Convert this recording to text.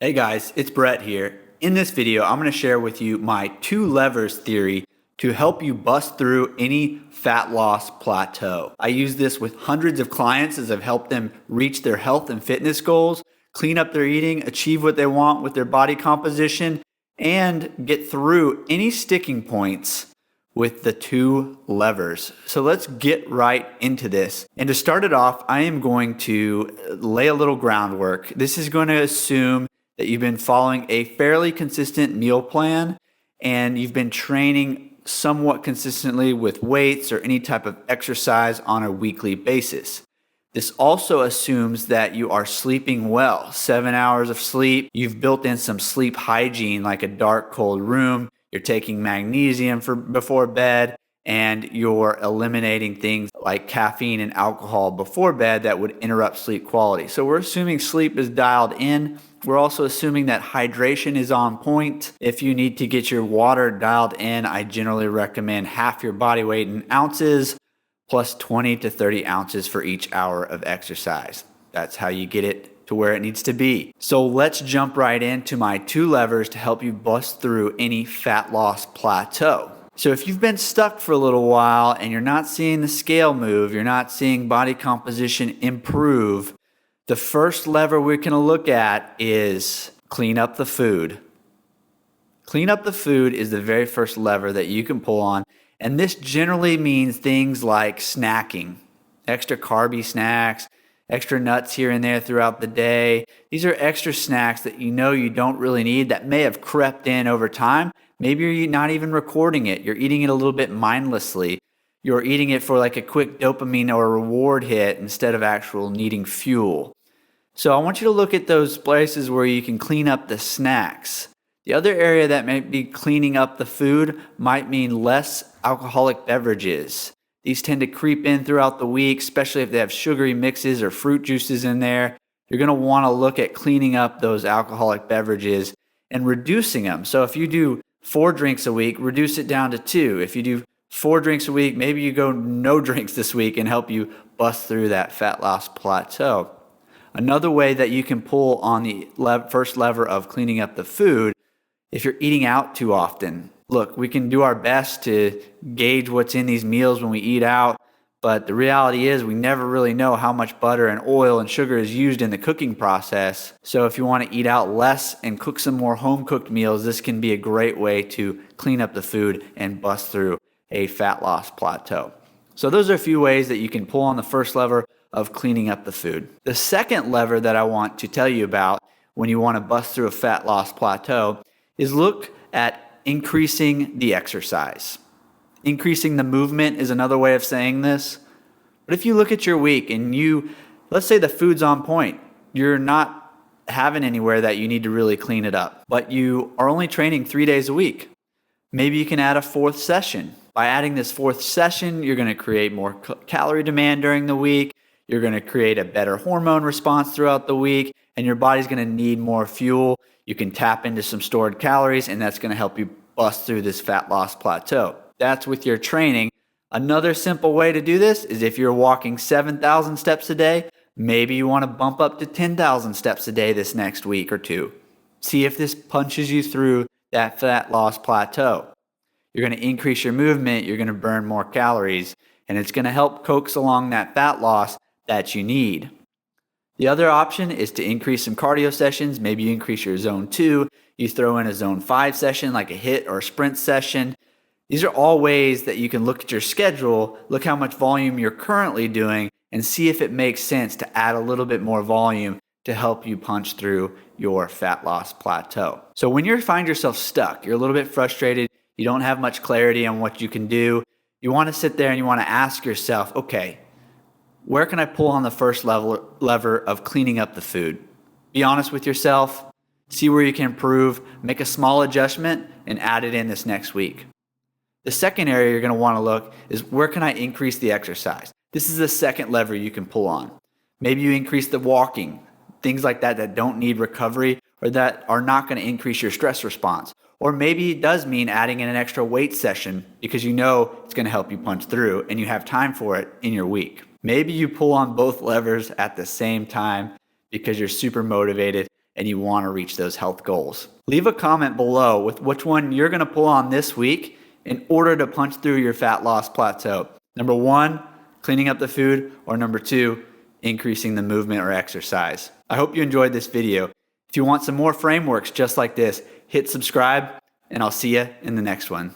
Hey guys, it's Brett here. In this video, I'm going to share with you my 2 levers theory to help you bust through any fat loss plateau. I use this with hundreds of clients as I've helped them reach their health and fitness goals, clean up their eating, achieve what they want with their body composition, and get through any sticking points with the 2 levers. So let's get right into this. And to start it off, I am going to lay a little groundwork. This is going to assume that you've been following a fairly consistent meal plan and you've been training somewhat consistently with weights or any type of exercise on a weekly basis. This also assumes that you are sleeping well, 7 hours of sleep. You've built in some sleep hygiene like a dark, cold room. You're taking magnesium before bed, and you're eliminating things like caffeine and alcohol before bed that would interrupt sleep quality. So we're assuming sleep is dialed in. We're also assuming that hydration is on point. If you need to get your water dialed in, I generally recommend half your body weight in ounces plus 20 to 30 ounces for each hour of exercise. That's how you get it to where it needs to be. So let's jump right into my 2 levers to help you bust through any fat loss plateau. So if you've been stuck for a little while and you're not seeing the scale move, you're not seeing body composition improve, the first lever we're going to look at is clean up the food. Clean up the food is the very first lever that you can pull on. And this generally means things like snacking, extra carby snacks, extra nuts here and there throughout the day. These are extra snacks that you know you don't really need that may have crept in over time. Maybe you're not even recording it. You're eating it a little bit mindlessly. You're eating it for like a quick dopamine or reward hit instead of actual needing fuel. So I want you to look at those places where you can clean up the snacks. The other area that may be cleaning up the food might mean less alcoholic beverages. These tend to creep in throughout the week, especially if they have sugary mixes or fruit juices in there. You're going to want to look at cleaning up those alcoholic beverages and reducing them. So if you do 4 drinks a week, reduce it down to 2. If you do 4 drinks a week, maybe you go no drinks this week and help you bust through that fat loss plateau. Another way that you can pull on the first lever of cleaning up the food, if you're eating out too often. Look, we can do our best to gauge what's in these meals when we eat out, but the reality is we never really know how much butter and oil and sugar is used in the cooking process. So if you want to eat out less and cook some more home-cooked meals, this can be a great way to clean up the food and bust through a fat loss plateau. So those are a few ways that you can pull on the first lever of cleaning up the food. The second lever that I want to tell you about when you want to bust through a fat loss plateau is look at increasing the exercise. Increasing the movement is another way of saying this. But if you look at your week and let's say the food's on point, you're not having anywhere that you need to really clean it up, but you are only training 3 days a week. Maybe you can add a 4th session. By adding this 4th session, you're going to create more calorie demand during the week. You're going to create a better hormone response throughout the week, and your body's going to need more fuel. You can tap into some stored calories, and that's going to help you bust through this fat loss plateau. That's with your training. Another simple way to do this is if you're walking 7,000 steps a day, maybe you want to bump up to 10,000 steps a day this next week or 2. See if this punches you through that fat loss plateau. You're going to increase your movement, you're going to burn more calories, and it's going to help coax along that fat loss that you need. The other option is to increase some cardio sessions. Maybe you increase your zone 2. You throw in a zone 5 session like a HIIT or a sprint session. These are all ways that you can look at your schedule, look how much volume you're currently doing, and see if it makes sense to add a little bit more volume to help you punch through your fat loss plateau. So when you find yourself stuck, you're a little bit frustrated, you don't have much clarity on what you can do, you want to sit there and you want to ask yourself, okay, where can I pull on the first lever of cleaning up the food? Be honest with yourself, see where you can improve, make a small adjustment, and add it in this next week. The second area you're going to want to look is where can I increase the exercise? This is the second lever you can pull on. Maybe you increase the walking, things like that don't need recovery or that are not going to increase your stress response. Or maybe it does mean adding in an extra weight session because you know it's going to help you punch through and you have time for it in your week. Maybe you pull on both levers at the same time because you're super motivated and you want to reach those health goals. Leave a comment below with which one you're going to pull on this week in order to punch through your fat loss plateau. Number 1, cleaning up the food, or number 2, increasing the movement or exercise. I hope you enjoyed this video. If you want some more frameworks just like this, hit subscribe, and I'll see you in the next one.